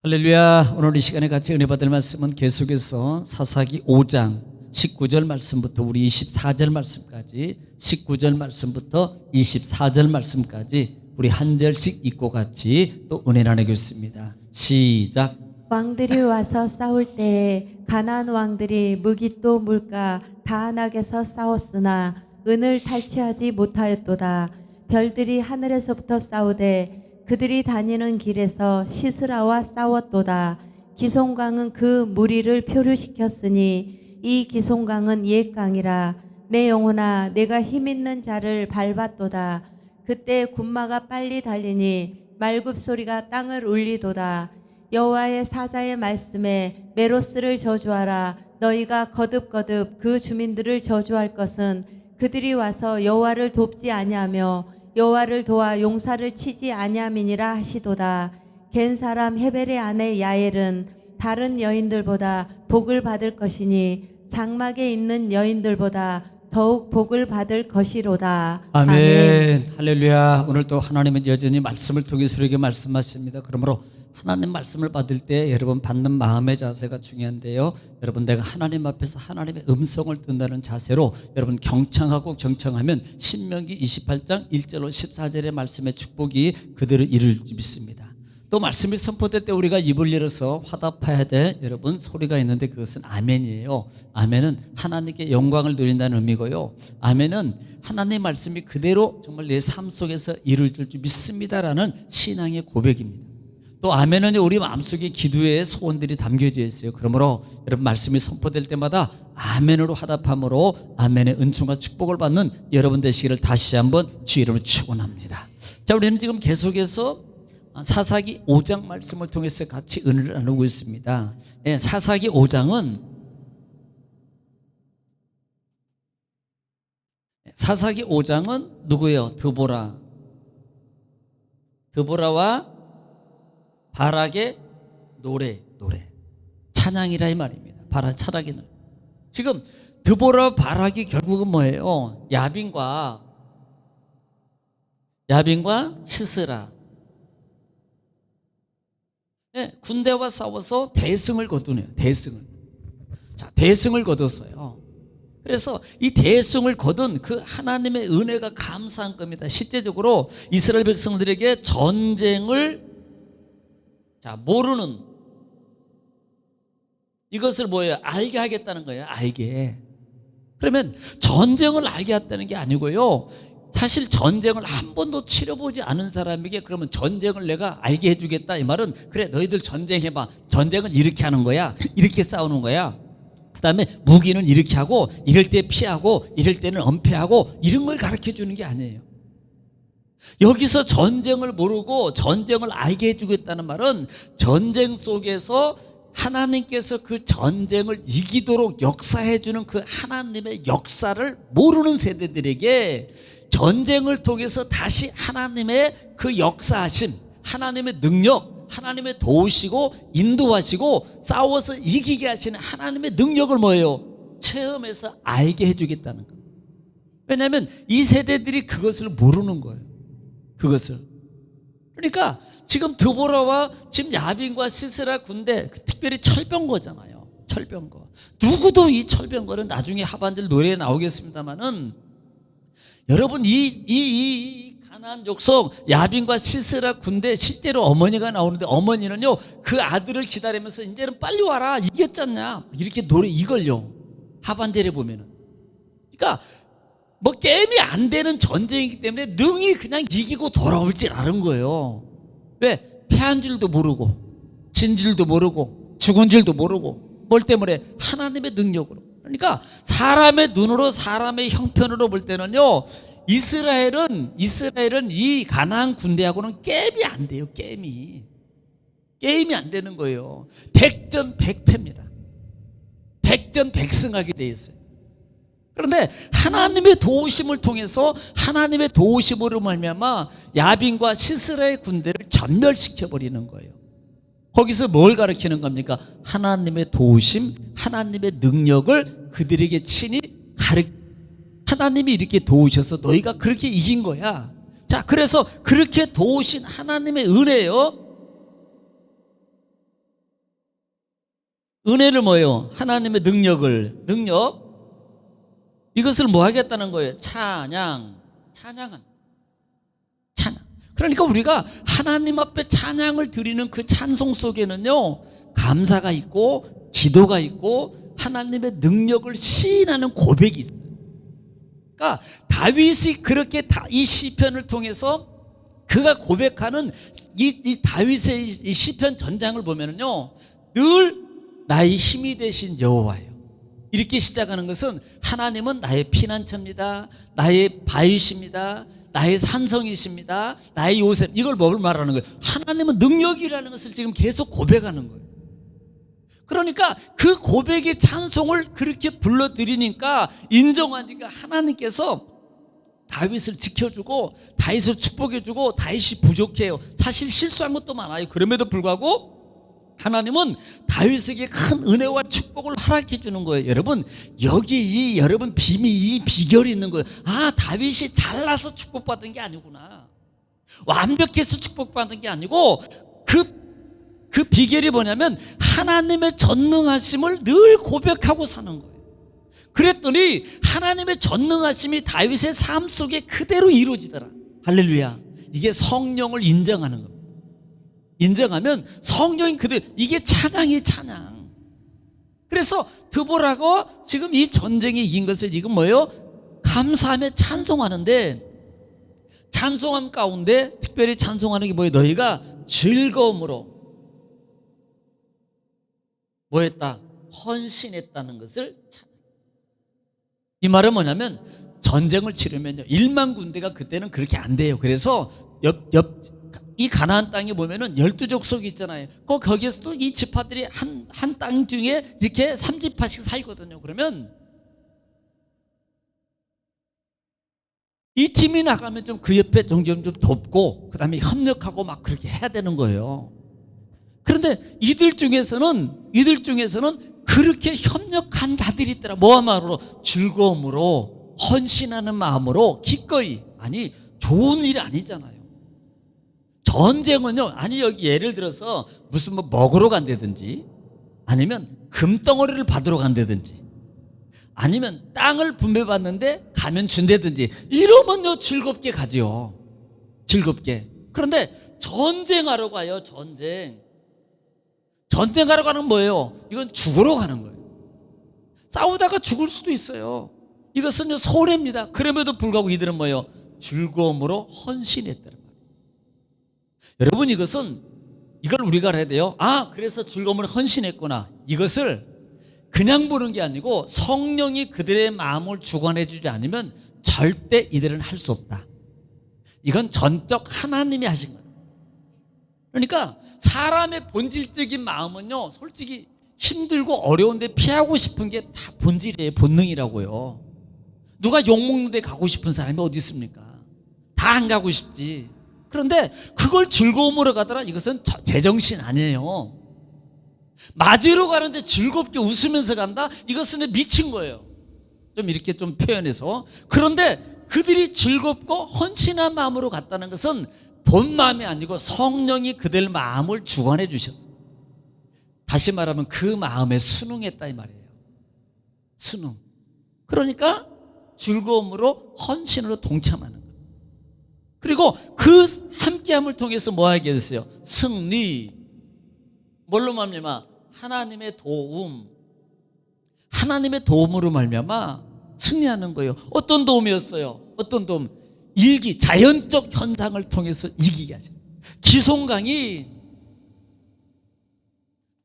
할렐루야. 오늘 이 시간에 같이 은혜 받을 말씀은 계속해서 사사기 5장 19절 말씀부터 우리 24절 말씀까지 19절 말씀부터 24절 말씀까지 우리 한 절씩 읽고 같이 또 은혜 나누겠습니다. 시작. 왕들이 와서 싸울 때에 가나안 왕들이 무기또 물가 다한악에서 싸웠으나 은을 탈취하지 못하였도다. 별들이 하늘에서부터 싸우되 그들이 다니는 길에서 시스라와 싸웠도다. 기송강은 그 무리를 표류시켰으니 이 기송강은 옛 강이라. 내 영혼아 내가 힘있는 자를 밟았도다. 그때 군마가 빨리 달리니 말굽소리가 땅을 울리도다. 여호와의 사자의 말씀에 메로스를 저주하라. 너희가 거듭거듭 그 주민들을 저주할 것은 그들이 와서 여호와를 돕지 아니하며 여호와를 도와 용사를 치지 아니함이니라 하시도다. 겐 사람 헤벨의 아내 야엘은 다른 여인들보다 복을 받을 것이니 장막에 있는 여인들보다 더욱 복을 받을 것이로다. 아멘. 할렐루야. 오늘 또 하나님은 여전히 말씀을 통해서 우리에게 말씀하십니다. 그러므로 하나님 말씀을 받을 때 여러분 받는 마음의 자세가 중요한데요. 여러분 내가 하나님 앞에서 하나님의 음성을 듣는다는 자세로 여러분 경청하고 경청하면 신명기 28장 1절로 14절의 말씀의 축복이 그들을 이룰 줄 믿습니다. 또 말씀이 선포될 때 우리가 입을 열어서 화답해야 될 여러분 소리가 있는데 그것은 아멘이에요. 아멘은 하나님께 영광을 돌린다는 의미고요. 아멘은 하나님의 말씀이 그대로 정말 내 삶 속에서 이루어질 줄 믿습니다라는 신앙의 고백입니다. 또 아멘은 우리 마음속에 기도의 소원들이 담겨져 있어요. 그러므로 여러분 말씀이 선포될 때마다 아멘으로 화답함으로 아멘의 은총과 축복을 받는 여러분 되시기를 다시 한번 주의 이름으로 축원합니다. 자, 우리는 지금 계속해서 사사기 5장 말씀을 통해서 같이 은혜를 나누고 있습니다. 예, 사사기 5장은 누구예요? 드보라와 바락의 노래 찬양이라 이 말입니다. 바락 찬양의 노래. 지금 드보라 바락이 결국은 뭐예요? 야빈과 시스라. 네, 군대와 싸워서 대승을 거두네요. 대승을 거뒀어요. 그래서 이 대승을 거둔 그 하나님의 은혜가 감사한 겁니다. 실제적으로 이스라엘 백성들에게 전쟁을 모르는 이것을 뭐예요? 알게 하겠다는 거예요. 알게. 그러면 전쟁을 알게 했다는 게 아니고요. 사실 전쟁을 한 번도 치러보지 않은 사람에게 그러면 전쟁을 내가 알게 해주겠다 이 말은 그래 너희들 전쟁해봐. 전쟁은 이렇게 하는 거야. 이렇게 싸우는 거야. 그 다음에 무기는 이렇게 하고 이럴 때 피하고 이럴 때는 엄폐하고 이런 걸 가르쳐 주는 게 아니에요. 여기서 전쟁을 모르고 전쟁을 알게 해주겠다는 말은 전쟁 속에서 하나님께서 그 전쟁을 이기도록 역사해주는 그 하나님의 역사를 모르는 세대들에게 전쟁을 통해서 다시 하나님의 그 역사하심, 하나님의 능력, 하나님의 도우시고 인도하시고 싸워서 이기게 하시는 하나님의 능력을 뭐예요? 체험해서 알게 해주겠다는 거예요. 왜냐하면 이 세대들이 그것을 모르는 거예요. 그것을. 그러니까 지금 드보라와 지금 야빈과 시스라 군대 특별히 철병거잖아요. 철병거. 누구도 이 철병거는 나중에 하반절 노래에 나오겠습니다만은 여러분 이 가나안 족속 야빈과 시스라 군대 실제로 어머니가 나오는데 어머니는요 그 아들을 기다리면서 이제는 빨리 와라 이겼잖냐 이렇게 노래 이걸요 하반절에 보면은. 그러니까 뭐 게임이 안 되는 전쟁이기 때문에 능히 그냥 이기고 돌아올 줄 아는 거예요. 왜? 패한 줄도 모르고 진 줄도 모르고 죽은 줄도 모르고 뭘 때문에? 하나님의 능력으로. 그러니까 사람의 눈으로 사람의 형편으로 볼 때는요 이스라엘은 이 가나안 군대하고는 게임이 안 돼요. 게임이 안 되는 거예요. 백전백패입니다. 백전백승하게 돼 있어요. 그런데 하나님의 도우심을 통해서 하나님의 도우심으로 말미암아 야빈과 시스라의 군대를 전멸시켜 버리는 거예요. 거기서 뭘 가르치는 겁니까? 하나님의 도우심, 하나님의 능력을 그들에게 친히 하나님이 이렇게 도우셔서 너희가 그렇게 이긴 거야. 자, 그래서 그렇게 도우신 하나님의 은혜예요. 은혜를 뭐예요? 하나님의 능력 이것을 뭐 하겠다는 거예요? 찬양합니다. 찬양. 그러니까 우리가 하나님 앞에 찬양을 드리는 그 찬송 속에는요, 감사가 있고 기도가 있고 하나님의 능력을 시인하는 고백이 있어요. 그러니까 다윗이 그렇게 이 시편을 통해서 그가 고백하는 이 다윗의 이 시편 전장을 보면은요, 늘 나의 힘이 되신 여호와예요. 이렇게 시작하는 것은 하나님은 나의 피난처입니다. 나의 바위십니다. 나의 산성이십니다. 나의 요새. 이걸 뭘 말하는 거예요? 하나님은 능력이라는 것을 지금 계속 고백하는 거예요. 그러니까 그 고백의 찬송을 그렇게 불러드리니까, 인정하니까 하나님께서 다윗을 지켜주고 다윗을 축복해주고, 다윗이 부족해요. 사실 실수한 것도 많아요. 그럼에도 불구하고 하나님은 다윗에게 큰 은혜와 축복을 허락해 주는 거예요. 여러분, 여기 여러분 이 비결이 있는 거예요. 아, 다윗이 잘나서 축복받은 게 아니구나. 완벽해서 축복받은 게 아니고, 그 비결이 뭐냐면 하나님의 전능하심을 늘 고백하고 사는 거예요. 그랬더니 하나님의 전능하심이 다윗의 삶 속에 그대로 이루어지더라. 할렐루야. 이게 성령을 인정하는 겁니다. 인정하면 성령이 그대로, 이게 찬양이 찬양. 그래서 드보라가 지금 이 전쟁에 이긴 것을 지금 뭐예요? 감사하며 찬송하는데, 찬송함 가운데 특별히 찬송하는 게 뭐예요? 너희가 즐거움으로 뭐 했다? 헌신했다는 것을 찬양. 이 말은 뭐냐면, 전쟁을 치르면요, 1만 군대가 그때는 그렇게 안 돼요. 그래서 이 가나안 땅에 보면은 12족속이 있잖아요. 거기에서도 이 지파들이 한 땅 중에 이렇게 3지파씩 살거든요. 그러면 이 팀이 나가면 좀 그 옆에 좀 돕고, 그 다음에 협력하고 막 그렇게 해야 되는 거예요. 그런데 이들 중에서는 그렇게 협력한 자들이 있더라. 뭐하마로? 즐거움으로, 헌신하는 마음으로, 기꺼이. 아니, 좋은 일이 아니잖아요. 전쟁은요, 아니, 여기 예를 들어서 무슨 뭐 먹으러 간다든지, 아니면 금덩어리를 받으러 간다든지, 아니면 땅을 분배받는데 가면 준다든지, 이러면요 즐겁게 가죠. 즐겁게. 그런데 전쟁하러 가요. 전쟁하러 가는 뭐예요? 이건 죽으러 가는 거예요. 싸우다가 죽을 수도 있어요. 이것은 손해입니다. 그럼에도 불구하고 이들은 뭐예요? 즐거움으로 헌신했다는 거예요. 여러분, 이걸 우리가 알아야 돼요. 아, 그래서 즐거움을 헌신했구나. 이것을 그냥 보는 게 아니고, 성령이 그들의 마음을 주관해 주지 않으면 절대 이들은 할 수 없다. 이건 전적 하나님이 하신 거예요. 그러니까 사람의 본질적인 마음은요, 솔직히 힘들고 어려운데 피하고 싶은 게 다 본질이에요. 본능이라고요. 누가 욕먹는 데 가고 싶은 사람이 어디 있습니까? 다 안 가고 싶지. 그런데 그걸 즐거움으로 가더라. 이것은 제정신 아니에요. 맞으러 가는데 즐겁게 웃으면서 간다? 이것은 미친 거예요. 좀 이렇게 좀 표현해서. 그런데 그들이 즐겁고 헌신한 마음으로 갔다는 것은 본 마음이 아니고 성령이 그들 마음을 주관해 주셨어요. 다시 말하면 그 마음에 순응했다 이 말이에요. 순응. 그러니까 즐거움으로, 헌신으로 동참하는 거예요. 그리고 그 함께함을 통해서 뭐 하게 됐어요? 승리. 뭘로 말미암아? 하나님의 도움. 하나님의 도움으로 말미암아 승리하는 거예요. 어떤 도움이었어요? 어떤 도움? 자연적 현상을 통해서 이기게 하죠. 기송강이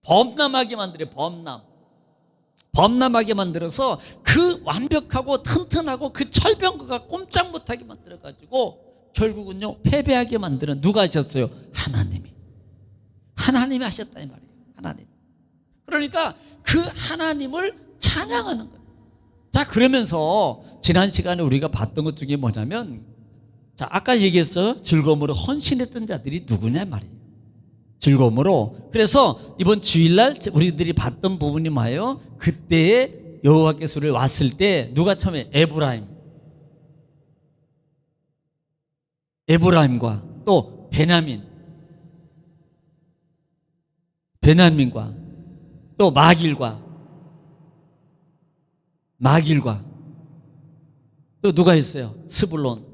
범람하게 만들어요. 범람하게 만들어서 그 완벽하고 튼튼하고 그 철병거가 꼼짝 못하게 만들어가지고 결국은요 패배하게 만드는, 누가 하셨어요? 하나님이 하셨다 이 말이에요. 하나님. 그러니까 그 하나님을 찬양하는 거예요. 자, 그러면서 지난 시간에 우리가 봤던 것 중에 뭐냐면, 자, 아까 얘기했어요. 즐거움으로 헌신했던 자들이 누구냐 말이에요. 즐거움으로. 그래서 이번 주일날 우리들이 봤던 부분이 뭐예요? 그때에 여호와께서 우리를 왔을 때 누가 처음에? 에브라임과 또 베냐민과 또 마길과 또 누가 있어요? 스불론.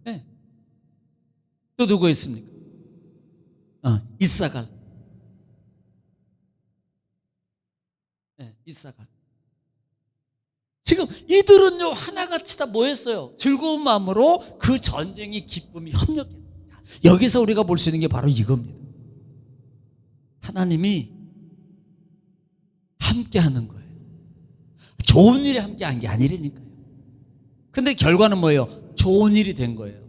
네. 또 누구 있습니까? 이사갈. 네, 이사갈. 지금 이들은요 하나같이 다 뭐했어요? 즐거운 마음으로 그 전쟁의 기쁨이 협력했다. 여기서 우리가 볼 수 있는 게 바로 이겁니다. 하나님이 함께하는 거예요. 좋은 일에 함께한 게 아니라니까요. 근데 결과는 뭐예요? 좋은 일이 된 거예요.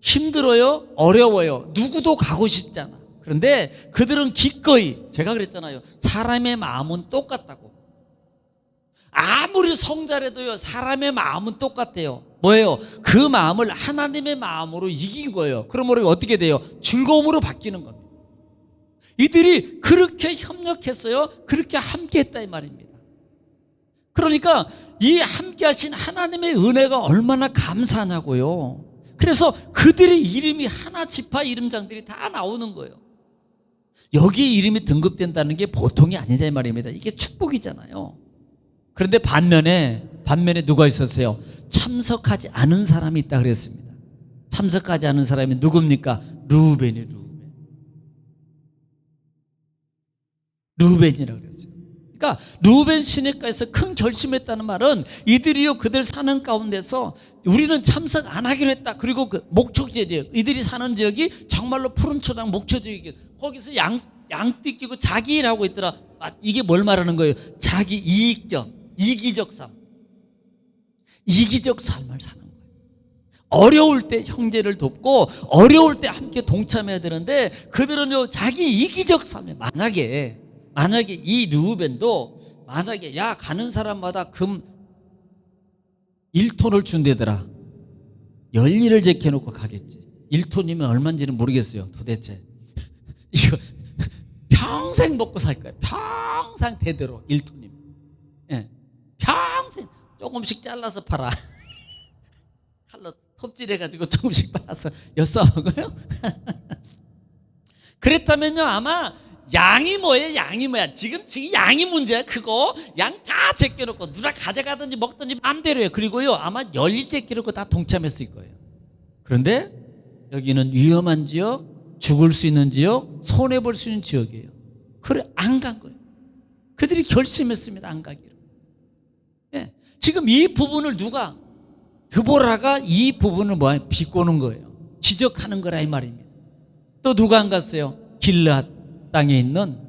힘들어요? 어려워요? 누구도 가고 싶지 않아. 그런데 그들은 기꺼이, 제가 그랬잖아요, 사람의 마음은 똑같다고. 아무리 성자라도요 사람의 마음은 똑같대요. 뭐예요? 그 마음을 하나님의 마음으로 이긴 거예요. 그러므로 어떻게 돼요? 즐거움으로 바뀌는 겁니다. 이들이 그렇게 협력했어요. 그렇게 함께했다 이 말입니다. 그러니까 이 함께하신 하나님의 은혜가 얼마나 감사하냐고요. 그래서 그들의 이름이 하나 지파 이름장들이 다 나오는 거예요. 여기에 이름이 등급된다는 게 보통이 아니자 이 말입니다. 이게 축복이잖아요. 그런데 반면에 누가 있었어요? 참석하지 않은 사람이 있다 그랬습니다. 참석하지 않은 사람이 누굽니까? 루벤이라고 그랬어요. 그러니까 루벤 시내가에서 큰 결심했다는 말은 이들이요 그들 사는 가운데서 우리는 참석 안 하기로 했다. 그리고 그 목초지역, 이들이 사는 지역이 정말로 푸른 초장 목초지역이, 거기서 양띠 끼고 자기 일하고 있더라. 이게 뭘 말하는 거예요? 자기 이기적 삶을 사는 거예요. 어려울 때 형제를 돕고 어려울 때 함께 동참해야 되는데 그들은요 자기 이기적 삶에, 만약에 이 르우벤도 만약에 야 가는 사람마다 금 1톤을 준대더라. 10일을 제껴놓고 가겠지. 1톤이면 얼마인지는 모르겠어요. 도대체 이거 평생 먹고 살 거예요. 평생 대대로 1톤이면. 예. 평생 조금씩 잘라서 팔아. 칼로 톱질해가지고 조금씩 팔아서 엿싸 먹어요. 그랬다면요 아마 양이 뭐야? 지금 양이 문제야. 그거 양 다 제껴놓고 누가 가져가든지 먹든지 마음대로 해요. 그리고요 아마 10일 제껴놓고 다 동참했을 거예요. 그런데 여기는 위험한 지역, 죽을 수 있는 지역, 손해볼 수 있는 지역이에요. 그래 안 간 거예요. 그들이 결심했습니다. 안 가기로. 예. 지금 이 부분을 드보라가 이 부분을 비꼬는 거예요. 지적하는 거라 이 말입니다. 또 누가 안 갔어요? 길앗 땅에 있는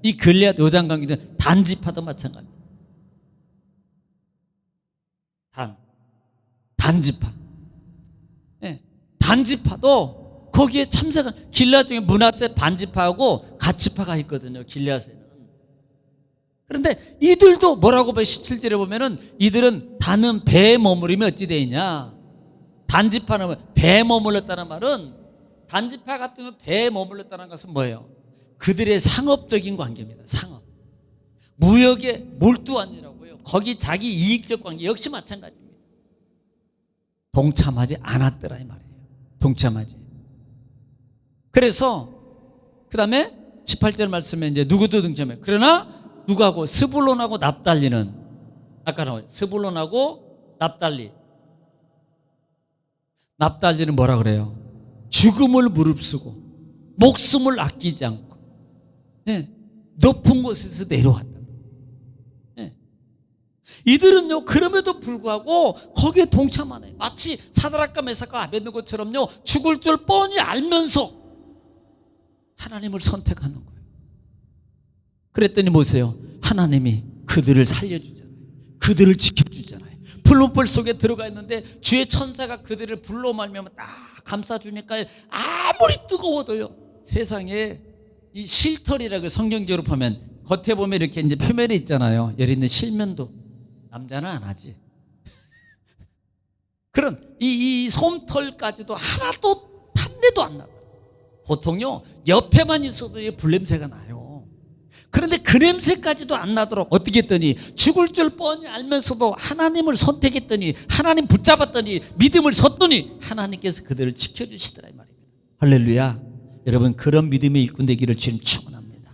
이 길앗 요단강에 단지파도 마찬가지입니다. 단지파. 예. 단지파도 거기에 참석한, 길앗 중에 므낫세 반지파하고 갓지파가 있거든요. 길앗에는. 그런데 이들도 뭐라고 봐요? 17절에 보면은 이들은 단은 배에 머무르면 어찌 되느냐. 단지파는 배에 머물렀다는 말은, 단지파 같은 경우 배에 머물렀다는 것은 뭐예요? 그들의 상업적인 관계입니다. 상업. 무역에 몰두한 이라고요. 거기 자기 이익적 관계 역시 마찬가지입니다. 동참하지 않았더라 이 말이에요. 동참하지. 그래서 그 다음에 18절 말씀에 이제 누구도 동참해요. 그러나 누구하고? 스불론하고 납달리는, 아까 나와요. 스불론하고 납달리는 뭐라 그래요? 죽음을 무릅쓰고 목숨을 아끼지 않고, 네, 높은 곳에서 내려왔다. 네. 이들은요 그럼에도 불구하고 거기에 동참하네. 마치 사드락과 메삭과 아벳느고처럼요 죽을 줄 뻔히 알면서 하나님을 선택하는 거예요. 그랬더니 보세요. 하나님이 그들을 살려주잖아요. 그들을 지켜주잖아요. 불문불 속에 들어가 있는데 주의 천사가 그들을 불로 말미암아 딱 감싸주니까 아무리 뜨거워도요, 세상에 이 실털이라고 성경적으로 보면 겉에 보면 이렇게 이제 표면에 있잖아요. 예를 있는 실면도 남자는 안 하지. 그런 이 솜털까지도 하나도 탐내도 안 나요. 보통요 옆에만 있어도 불냄새가 나요. 그런데 그 냄새까지도 안 나도록 어떻게 했더니, 죽을 줄 뻔히 알면서도 하나님을 선택했더니, 하나님 붙잡았더니, 믿음을 섰더니 하나님께서 그들을 지켜주시더라 이 말입니다. 할렐루야. 여러분 그런 믿음의 일꾼 되기를 주님 축원합니다.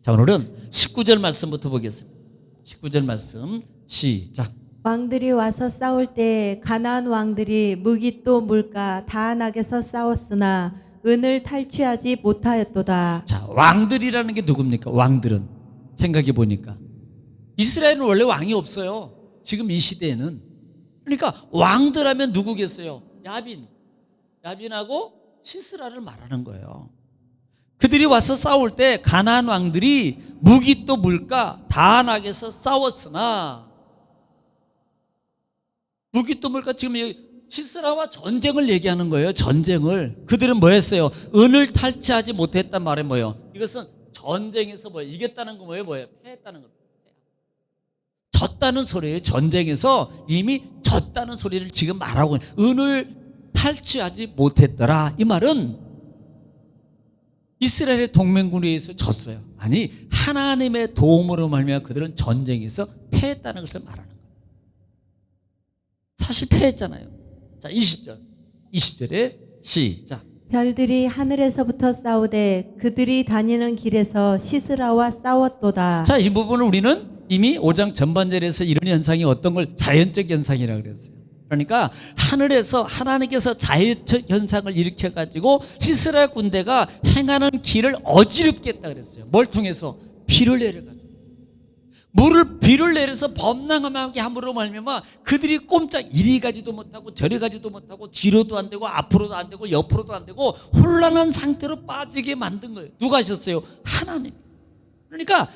자, 오늘은 19절 말씀부터 보겠습니다. 19절 말씀 시작. 왕들이 와서 싸울 때 가나안 왕들이 무기또 물가 다안악에서 싸웠으나 은을 탈취하지 못하였도다. 자, 왕들이라는 게 누굽니까? 왕들은 생각해 보니까 이스라엘은 원래 왕이 없어요. 지금 이 시대에는. 그러니까 왕들 하면 누구겠어요? 야빈하고 시스라를 말하는 거예요. 그들이 와서 싸울 때 가나안 왕들이 무기또 물가 다안악에서 싸웠으나, 무기또 물가, 지금 시스라와 전쟁을 얘기하는 거예요. 전쟁을. 그들은 뭐 했어요? 은을 탈취하지 못했단 말이 뭐예요? 이것은 전쟁에서 뭐예요? 이겼다는 거 뭐예요? 패했다는 겁니다. 졌다는 소리예요. 전쟁에서 이미 졌다는 소리를 지금 말하고 있는, 은을 탈취하지 못했더라. 이 말은 이스라엘의 동맹군에 의해서 졌어요. 아니, 하나님의 도움으로 말미암아 그들은 전쟁에서 패했다는 것을 말하는 거예요. 사실 패했잖아요. 자, 20절에 시작. 별들이 하늘에서부터 싸우되 그들이 다니는 길에서 시스라와 싸웠도다. 자, 이 부분을 우리는 이미 5장 전반절에서 이런 현상이 어떤 걸 자연적 현상이라고 그랬어요. 그러니까 하늘에서 하나님께서 자연적 현상을 일으켜 가지고 시스라 군대가 행하는 길을 어지럽게 했다 그랬어요. 뭘 통해서? 비를 내려가지고. 비를 내려서 범람하게 함으로 말미암아 그들이 꼼짝 이리 가지도 못하고 저리 가지도 못하고 뒤로도 안 되고 앞으로도 안 되고 옆으로도 안 되고 혼란한 상태로 빠지게 만든 거예요. 누가 하셨어요? 하나님. 그러니까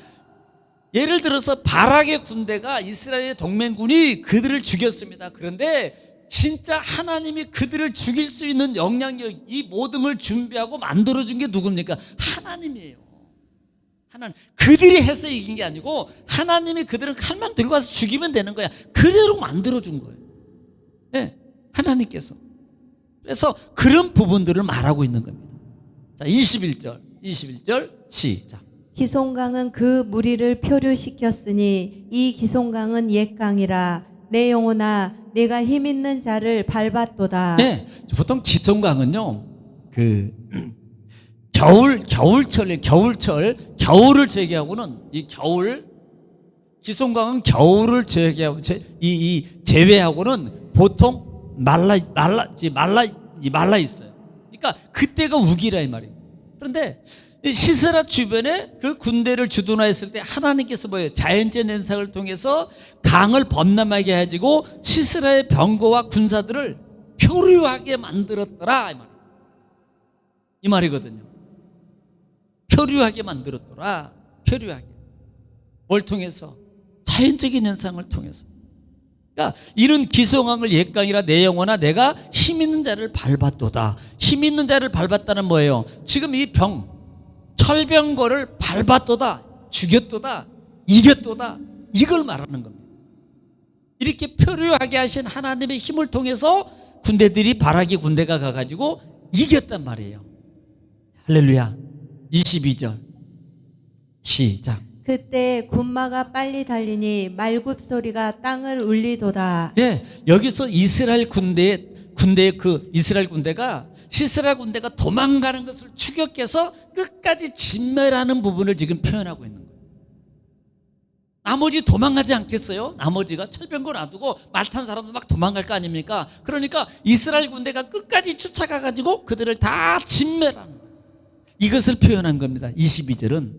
예를 들어서 바락의 군대가, 이스라엘의 동맹군이 그들을 죽였습니다. 그런데 진짜 하나님이 그들을 죽일 수 있는 영향력, 이 모든 걸 준비하고 만들어준 게 누굽니까? 하나님이에요. 하나님. 그들이 해서 이긴 게 아니고 하나님이 그들은 칼만 들고 와서 죽이면 되는 거야. 그대로 만들어준 거예요. 네, 하나님께서. 그래서 그런 부분들을 말하고 있는 겁니다. 자, 21절 시작. 기송강은 그 무리를 표류시켰으니 이 기송강은 옛강이라. 내 영혼아 내가 힘 있는 자를 밟았도다. 네, 보통 기송강은요, 겨울을 제외하고는, 이 기송강은 겨울을 제외하고는 보통 말라 있어요. 그러니까 그때가 우기라 이 말입니다. 그런데 시스라 주변에 그 군대를 주둔하였을 때 하나님께서 뭐예요? 자연적 현상을 통해서 강을 범람하게 해가지고 시스라의 병거와 군사들을 표류하게 만들었더라 이 말이거든요. 표류하게 만들었더라. 표류하게. 뭘 통해서? 자연적인 현상을 통해서. 그러니까 이런 기송강을 옛강이라. 내 영혼아 내가 힘 있는 자를 밟았도다. 힘 있는 자를 밟았다는 뭐예요? 지금 이 철병거를 밟았도다, 죽였도다, 이겼도다, 이걸 말하는 겁니다. 이렇게 표류하게 하신 하나님의 힘을 통해서 군대들이, 바락의 군대가 가가지고 이겼단 말이에요. 할렐루야. 22절 시작. 그때 군마가 빨리 달리니 말굽 소리가 땅을 울리도다. 예, 여기서 이스라엘 군대가 시스라 군대가 도망가는 것을 추격해서 끝까지 진멸하는 부분을 지금 표현하고 있는 거예요. 나머지 도망가지 않겠어요? 나머지가 철병거 놔두고 말 탄 사람도 막 도망갈 거 아닙니까? 그러니까 이스라엘 군대가 끝까지 쫓아가가지고 그들을 다 진멸하는 거예요. 이것을 표현한 겁니다. 22절은.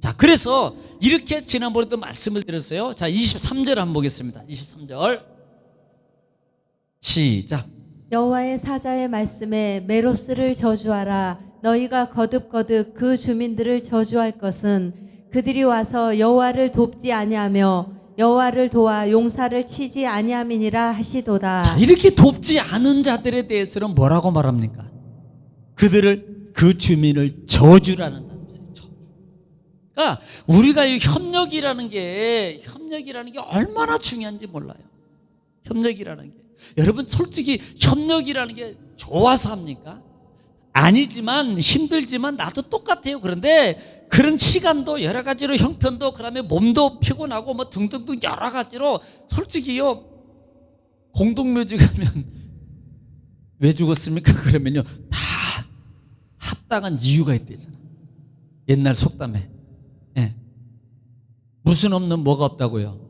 자, 그래서 이렇게 지난번에도 말씀을 드렸어요. 자, 23절 한번 보겠습니다. 23절 시작. 여호와의 사자의 말씀에 메로스를 저주하라. 너희가 거듭거듭 그 주민들을 저주할 것은 그들이 와서 여호와를 돕지 아니하며 여호와를 도와 용사를 치지 아니함이니라 하시도다. 자, 이렇게 돕지 않은 자들에 대해서는 뭐라고 말합니까? 그 주민을 저주라는 단어예요. 그러니까 우리가 이 협력이라는 게 얼마나 중요한지 몰라요. 협력이라는 게. 여러분 솔직히 협력이라는 게 좋아서 합니까? 아니지만 힘들지만 나도 똑같아요. 그런데 그런 시간도 여러 가지로 형편도 그다음에 몸도 피곤하고 뭐 등등등 여러 가지로 솔직히요, 공동묘지 가면 왜 죽었습니까? 그러면요 다 타당한 이유가 있대잖아. 옛날 속담에. 예. 무슨 없는 뭐가 없다고요?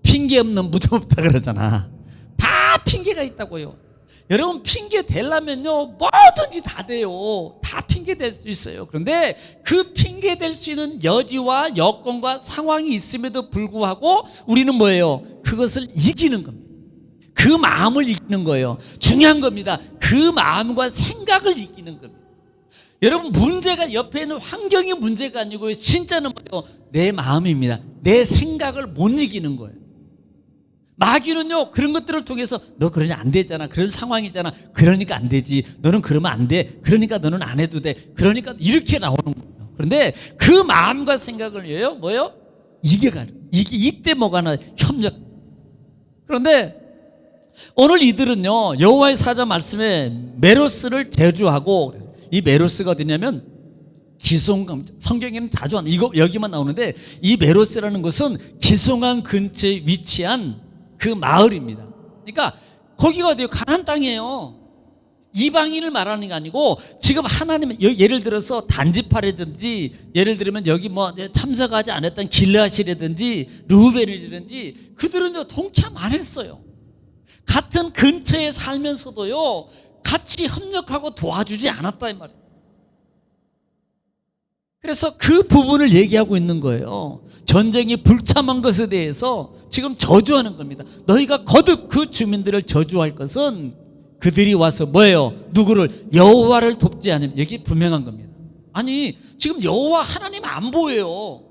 핑계 없는 무덤 없다 그러잖아. 다 핑계가 있다고요. 여러분, 핑계 대려면요 뭐든지 다 돼요. 다 핑계 댈 수 있어요. 그런데 그 핑계 댈 수 있는 여지와 여건과 상황이 있음에도 불구하고 우리는 뭐예요? 그것을 이기는 겁니다. 그 마음을 이기는 거예요. 중요한 겁니다. 그 마음과 생각을 이기는 겁니다. 여러분, 문제가 옆에 있는 환경이 문제가 아니고요, 진짜는 뭐예요? 내 마음입니다. 내 생각을 못 이기는 거예요. 마귀는요 그런 것들을 통해서 너 그러지 안 되잖아, 그런 상황이잖아, 그러니까 안 되지, 너는 그러면 안 돼, 그러니까 너는 안 해도 돼, 그러니까 이렇게 나오는 거예요. 그런데 그 마음과 생각을 뭐예요? 이겨가는, 이때 뭐가 하나 협력. 그런데 오늘 이들은요 여호와의 사자 말씀에 메로스를 제주하고, 이 메로스가 어디냐면 기송강, 성경에는 자주 이거 여기만 나오는데 이 메로스라는 것은 기송강 근처에 위치한 그 마을입니다. 그러니까 거기가 어디요? 가나안 땅이에요. 이방인을 말하는 게 아니고, 지금 하나님, 예를 들어서 단지파라든지, 예를 들면 여기 뭐 참석하지 않았던 길르앗이라든지 르우벤이라든지, 그들은 동참 안 했어요. 같은 근처에 살면서도요 같이 협력하고 도와주지 않았다 이 말이에요. 그래서 그 부분을 얘기하고 있는 거예요. 전쟁이 불참한 것에 대해서 지금 저주하는 겁니다. 너희가 거듭 그 주민들을 저주할 것은 그들이 와서 뭐예요? 누구를? 여호와를 돕지 않으면. 여기 분명한 겁니다. 아니, 지금 여호와 하나님 안 보여요.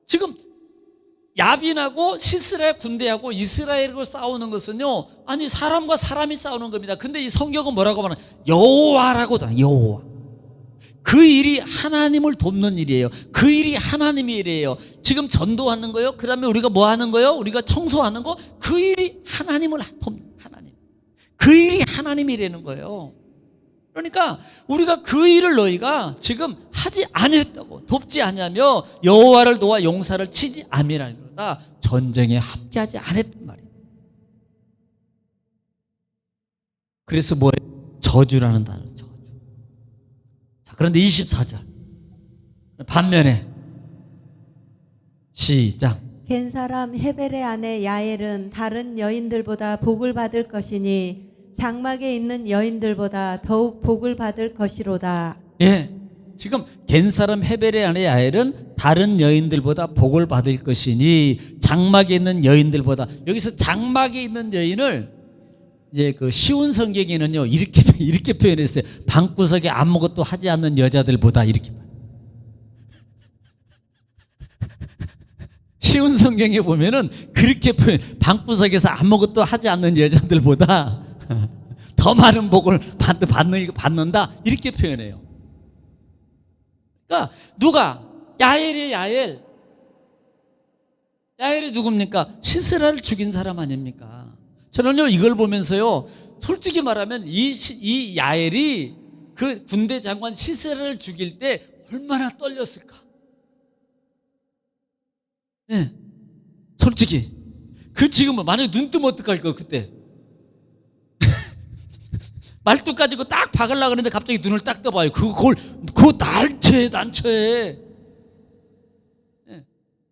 지금 야빈하고 시스라 군대하고 이스라엘하고 싸우는 것은요, 아니 사람과 사람이 싸우는 겁니다. 근데 이 성경은 뭐라고 말하나? 여호와라고 다. 여호와. 그 일이 하나님을 돕는 일이에요. 그 일이 하나님의 일이에요. 지금 전도하는 거요, 그 다음에 우리가 뭐 하는 거요? 우리가 청소하는 거, 그 일이 하나님을 돕는, 하나님, 그 일이 하나님의 일이라는 거예요. 그러니까 우리가 그 일을 너희가 지금 하지 아니했다고, 돕지 아니하며 여호와를 도와 용사를 치지 아니하리로다. 전쟁에 함께하지 않았단 말이에요. 그래서 뭐예요? 저주라는 단어. 그런데 24절 반면에 시작. 겐 사람 헤벨의 아내 야엘은 다른 여인들보다 복을 받을 것이니 장막에 있는 여인들보다 더욱 복을 받을 것이로다. 예, 지금 겐 사람 헤벨의 아내 야엘은 다른 여인들보다 복을 받을 것이니 장막에 있는 여인들보다. 여기서 장막에 있는 여인을 이제 그 쉬운 성경에는요 이렇게 표현했어요. 방구석에 아무것도 하지 않는 여자들보다, 이렇게. 쉬운 성경에 보면은 그렇게 표현, 방구석에서 아무것도 하지 않는 여자들보다 더 많은 복을 받는다, 이렇게 표현해요. 그러니까 누가? 야엘이 야엘. 야엘이 누굽니까? 시스라를 죽인 사람 아닙니까? 저는요 이걸 보면서요 솔직히 말하면 이 야엘이 그 군대 장관 시스라를 죽일 때 얼마나 떨렸을까? 네, 솔직히 그 지금은 만약에 눈 뜨면 어떡할 거 그때. 말뚝 가지고 딱 박으려고 그러는데 갑자기 눈을 딱 떠봐요. 그걸 그 난처해.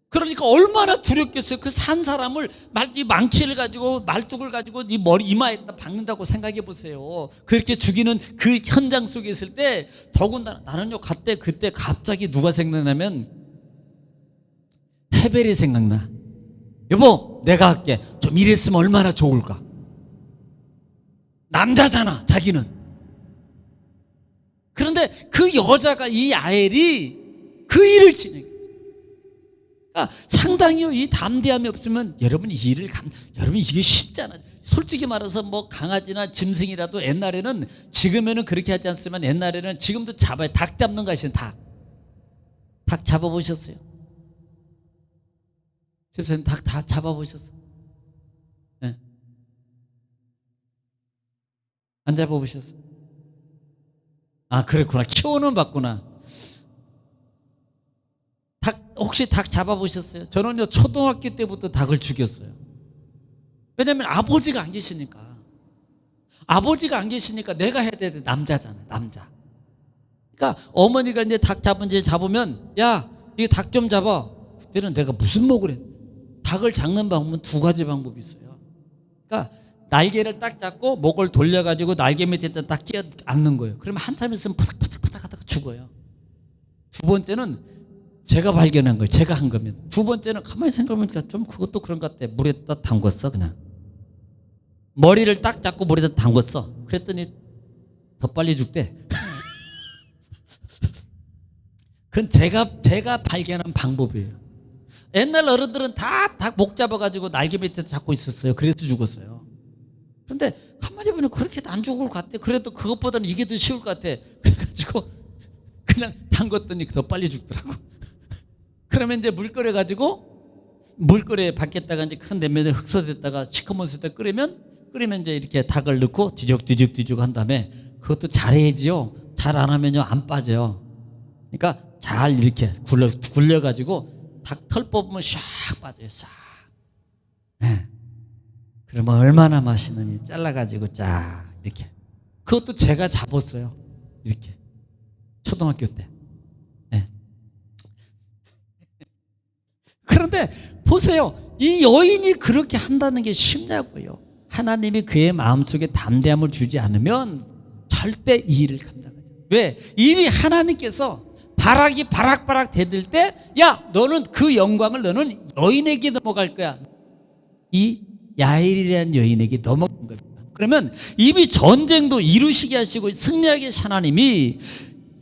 그러니까 얼마나 두렵겠어요. 그 산 사람을 이 망치를 가지고, 말뚝을 가지고 이 머리 이마에다 박는다고 생각해 보세요. 그렇게 죽이는 그 현장 속에 있을 때, 더군다나 나는요 그때 갑자기 누가 생각나면 헤벨이 생각나. 여보, 내가 할게. 좀 이랬으면 얼마나 좋을까. 남자잖아 자기는. 그런데 그 여자가, 이 야엘이 그 일을 진행해. 상당히요 이 담대함이 없으면 여러분 여러분 이게 쉽잖아요. 솔직히 말해서 뭐 강아지나 짐승이라도 옛날에는, 지금에는 그렇게 하지 않지만 옛날에는, 지금도 잡아요. 닭 잡는 거 아시는 닭 잡아보셨어요? 집사님 닭 잡아보셨어요? 네. 안 잡아보셨어요? 아 그렇구나. 키워는 봤구나. 혹시 닭 잡아보셨어요? 저는요 초등학교 때부터 닭을 죽였어요. 왜냐하면 아버지가 안 계시니까. 아버지가 안 계시니까 내가 해야 돼. 남자잖아요, 남자. 그러니까 어머니가 이제 닭 잡으면 야, 이거 닭 좀 잡아. 그때는 내가 무슨 목을 해. 닭을 잡는 방법은 두 가지 방법이 있어요. 그러니까 날개를 딱 잡고 목을 돌려가지고 날개 밑에 딱 끼어 앉는 거예요. 그러면 한참 있으면 파닥파닥파닥 하다가 죽어요. 두 번째는 제가 발견한 거예요. 제가 한 거면. 두 번째는 가만히 생각해보니까 좀 그것도 그런 것 같아. 물에다 담궜어 그냥. 머리를 딱 잡고 물에다 담궜어. 그랬더니 더 빨리 죽대. 그건 제가 발견한 방법이에요. 옛날 어른들은 다 닭 목 잡아가지고 날개 밑에 잡고 있었어요. 그래서 죽었어요. 그런데 한마디 보면 그렇게 안 죽을 것 같아. 그래도 그것보다는 이게 더 쉬울 것 같아. 그래가지고 그냥 담궜더니 더 빨리 죽더라고. 그러면 이제 물 끓여가지고 물끓여 받겠다가 이제 큰 냄비에 흑소됐다가 시커먼 수에 끓이면 이제 이렇게 닭을 넣고 뒤죽 한 다음에 그것도 잘해야지요. 잘 안 하면요 안 빠져요. 그러니까 잘 이렇게 굴려가지고 닭 털 뽑으면 샥 빠져요. 싹. 네. 그러면 얼마나 맛있느니 잘라가지고 쫙 이렇게. 그것도 제가 잡았어요. 이렇게 초등학교 때. 네. 그런데 보세요. 이 여인이 그렇게 한다는 게 쉽냐고요. 하나님이 그의 마음속에 담대함을 주지 않으면 절대 이 일을 감당하죠. 왜? 이미 하나님께서 바락이 바락바락 대들 때, 야, 너는 그 영광을 너는 여인에게 넘어갈 거야. 이 야엘이라는 여인에게 넘어간 겁니다. 그러면 이미 전쟁도 이루시게 하시고 승리하게 하신 하나님이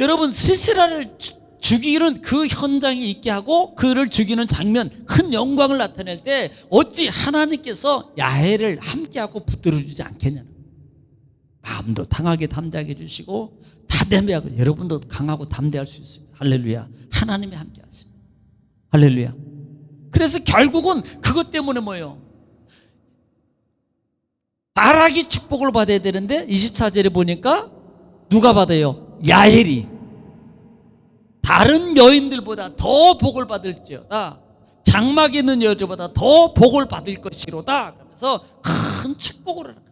여러분 시스라를 죽이는 그 현장이 있게 하고 그를 죽이는 장면, 큰 영광을 나타낼 때 어찌 하나님께서 야엘을 함께하고 붙들어주지 않겠냐는 마음도 강하게 담대하게 해주시고 담대하고 여러분도 강하고 담대할 수 있습니다. 할렐루야. 하나님이 함께 하십니다. 할렐루야. 그래서 결국은 그것 때문에 뭐예요? 바락이 축복을 받아야 되는데 24절에 보니까 누가 받아요? 야엘이 다른 여인들보다 더 복을 받을지어다. 장막에 있는 여자보다 더 복을 받을 것이로다. 그러면서 큰 축복을 하는 거예요.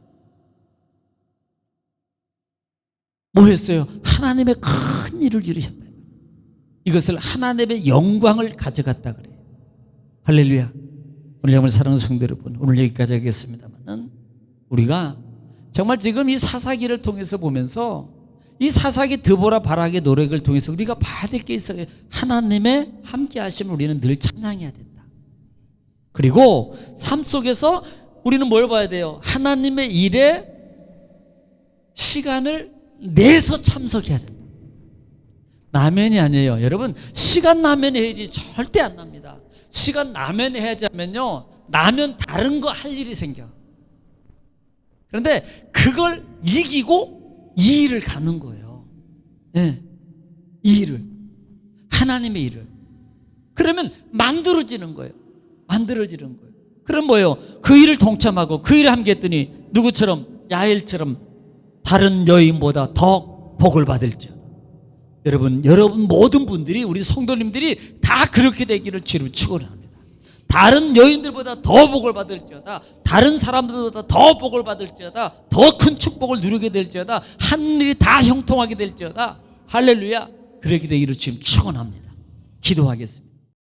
뭐 했어요? 하나님의 큰 일을 이루셨다. 이것을 하나님의 영광을 가져갔다 그래요. 할렐루야. 오늘 여러분 사랑하는 성도 여러분, 오늘 여기까지 하겠습니다만은 우리가 정말 지금 이 사사기를 통해서 보면서 이 사사기 드보라 바락의 노력을 통해서 우리가 봐야 될 게 있어요. 하나님의 함께 하심을 우리는 늘 찬양해야 된다. 그리고 삶 속에서 우리는 뭘 봐야 돼요? 하나님의 일에 시간을 내서 참석해야 된다. 나면이 아니에요. 여러분 시간 나면 해야지 절대 안 납니다. 시간 나면 해야지 하면요 나면 다른 거 할 일이 생겨. 그런데 그걸 이기고 이 일을 가는 거예요. 네. 이 일을 하나님의 일을 그러면 만들어지는 거예요. 만들어지는 거예요. 그럼 뭐예요? 그 일을 동참하고 그 일을 함께 했더니 누구처럼 야엘처럼 다른 여인보다 더 복을 받을지어다. 여러분 모든 분들이 우리 성도님들이 다 그렇게 되기를 주로 축원합니다. 다른 여인들보다 더 복을 받을지어다. 다른 사람들보다 더 복을 받을지어다. 더 큰 축복을 누리게 될지어다. 하늘이 다 형통하게 될지어다. 할렐루야. 그렇게 되기를 지금 축원합니다. 기도하겠습니다.